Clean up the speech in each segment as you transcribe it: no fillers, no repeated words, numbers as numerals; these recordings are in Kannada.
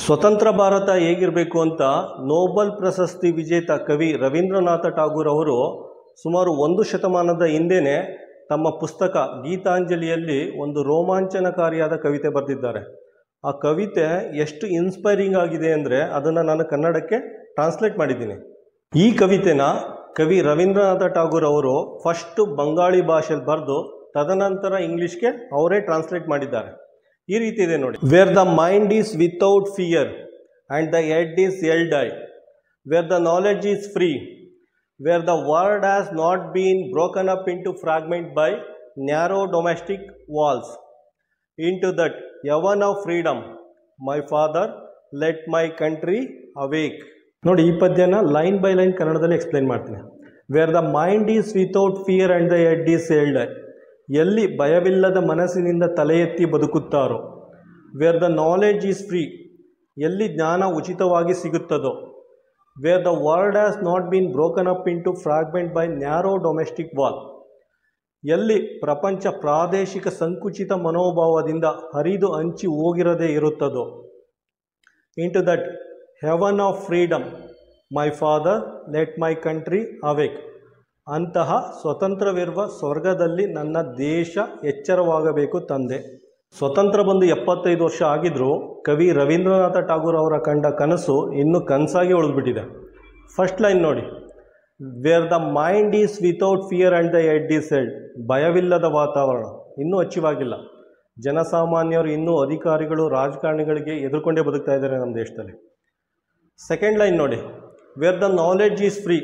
ಸ್ವತಂತ್ರ ಭಾರತ ಹೇಗಿರಬೇಕು ಅಂತ ನೋಬೆಲ್ ಪ್ರಶಸ್ತಿ ವಿಜೇತ ಕವಿ ರವೀಂದ್ರನಾಥ ಠಾಗೂರ್ ಅವರು ಸುಮಾರು 1 ಶತಮಾನದ ಹಿಂದೆಯೇ ತಮ್ಮ ಪುಸ್ತಕ ಗೀತಾಂಜಲಿಯಲ್ಲಿ ಒಂದು ರೋಮಾಂಚನಕಾರಿಯಾದ ಕವಿತೆ ಬರೆದಿದ್ದಾರೆ. ಆ ಕವಿತೆ ಎಷ್ಟು ಇನ್ಸ್ಪೈರಿಂಗ್ ಆಗಿದೆ ಅಂದರೆ ಅದನ್ನು ನಾನು ಕನ್ನಡಕ್ಕೆ ಟ್ರಾನ್ಸ್ಲೇಟ್ ಮಾಡಿದ್ದೀನಿ. ಈ ಕವಿತೆನ ಕವಿ ರವೀಂದ್ರನಾಥ ಠಾಗೂರ್ ಅವರು ಫಸ್ಟ್ ಬಂಗಾಳಿ ಭಾಷೆಯಲ್ಲಿ ಬರೆದು ತದನಂತರ ಇಂಗ್ಲೀಷ್ಗೆ ಅವರೇ ಟ್ರಾನ್ಸ್ಲೇಟ್ ಮಾಡಿದ್ದಾರೆ. ಈ ರೀತಿ ಇದೆ ನೋಡಿ. Where the mind is without fear and the head is held high, where the knowledge is free, where the world has not been broken up into fragment by narrow domestic walls, into that heaven of freedom my father let my country awake. ನೋಡಿ, ಈ ಪದ್ಯನ ಲೈನ್ ಬೈ ಲೈನ್ ಕನ್ನಡದಲ್ಲಿ ಎಕ್ಸ್ಪ್ಲೈನ್ ಮಾಡ್ತೀನಿ. Where the mind is without fear and the head is held high, ಎಲ್ಲಿ ಭಯವಿಲ್ಲದ ಮನಸ್ಸಿನಿಂದ ತಲೆ ಎತ್ತಿ ಬದುಕುತ್ತಾರೋ. Where the knowledge is free, ಎಲ್ಲಿ ಜ್ಞಾನ ಉಚಿತವಾಗಿ ಸಿಗುತ್ತದೋ. Where the world has not been broken up into fragment by narrow domestic wall, ಎಲ್ಲಿ ಪ್ರಪಂಚ ಪ್ರಾದೇಶಿಕ ಸಂಕುಚಿತ ಮನೋಭಾವದಿಂದ ಹರಿದು ಹಂಚಿ ಹೋಗಿರದೇ ಇರುತ್ತದೋ. Into that heaven of freedom my father let my country awake, ಅಂತಹ ಸ್ವತಂತ್ರವಿರುವ ಸ್ವರ್ಗದಲ್ಲಿ ನನ್ನ ದೇಶ ಎಚ್ಚರವಾಗಬೇಕು ತಂದೆ. ಸ್ವತಂತ್ರ ಬಂದು 75 ವರ್ಷ ಆಗಿದ್ರೂ ಕವಿ ರವೀಂದ್ರನಾಥ ಠಾಗೂರ್ ಅವರ ಕಂಡ ಕನಸು ಇನ್ನೂ ಕನಸಾಗಿ ಉಳಿದ್ಬಿಟ್ಟಿದೆ. ಫಸ್ಟ್ ಲೈನ್ ನೋಡಿ, where the mind is without fear and the head is held, ಭಯವಿಲ್ಲದ ವಾತಾವರಣ ಇನ್ನೂ ಅಚ್ಚಿವಾಗಿಲ್ಲ. ಜನಸಾಮಾನ್ಯರು ಇನ್ನೂ ಅಧಿಕಾರಿಗಳು ರಾಜಕಾರಣಿಗಳಿಗೆ ಎದುರ್ಕೊಂಡೇ ಬದುಕ್ತಾ ಇದ್ದಾರೆ ನಮ್ಮ ದೇಶದಲ್ಲಿ. ಸೆಕೆಂಡ್ ಲೈನ್ ನೋಡಿ, where the knowledge is free,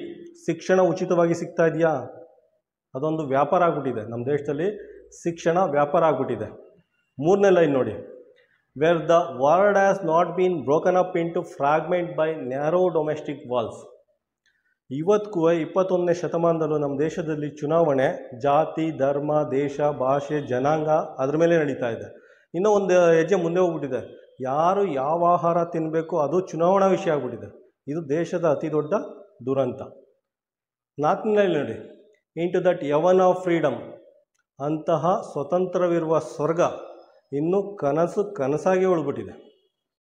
ಶಿಕ್ಷಣ ಉಚಿತವಾಗಿ ಸಿಗ್ತಾ ಇದೆಯಾ? ಅದೊಂದು ವ್ಯಾಪಾರ ಆಗ್ಬಿಟ್ಟಿದೆ ನಮ್ಮ ದೇಶದಲ್ಲಿ, ಶಿಕ್ಷಣ ವ್ಯಾಪಾರ ಆಗ್ಬಿಟ್ಟಿದೆ. ಮೂರನೇ ಲೈನ್ ನೋಡಿ, where the world has not been broken up into fragment by narrow domestic walls. ಇವತ್ತಿಗೂ 21ನೇ ಶತಮಾನದಲ್ಲೂ ನಮ್ಮ ದೇಶದಲ್ಲಿ ಚುನಾವಣೆ ಜಾತಿ, ಧರ್ಮ, ದೇಶ, ಭಾಷೆ, ಜನಾಂಗ ಅದ್ರ ಮೇಲೆ ನಡೀತಾ ಇದೆ. ಇನ್ನೂ ಒಂದು ಹೆಜ್ಜೆ ಮುಂದೆ ಹೋಗ್ಬಿಟ್ಟಿದೆ. ಯಾರು ಯಾವ ಆಹಾರ ತಿನ್ನಬೇಕು ಅದು ಚುನಾವಣಾ ವಿಷಯ ಆಗ್ಬಿಟ್ಟಿದೆ. ಇದು ದೇಶದ ಅತಿ ದೊಡ್ಡ ದುರಂತ. 4ನೇ ನೋಡಿ, into that heaven of freedom, ಅಂತಹ ಸ್ವತಂತ್ರವಿರುವ ಸ್ವರ್ಗ ಇನ್ನೂ ಕನಸಾಗಿ ಉಳ್ಬಿಟ್ಟಿದೆ.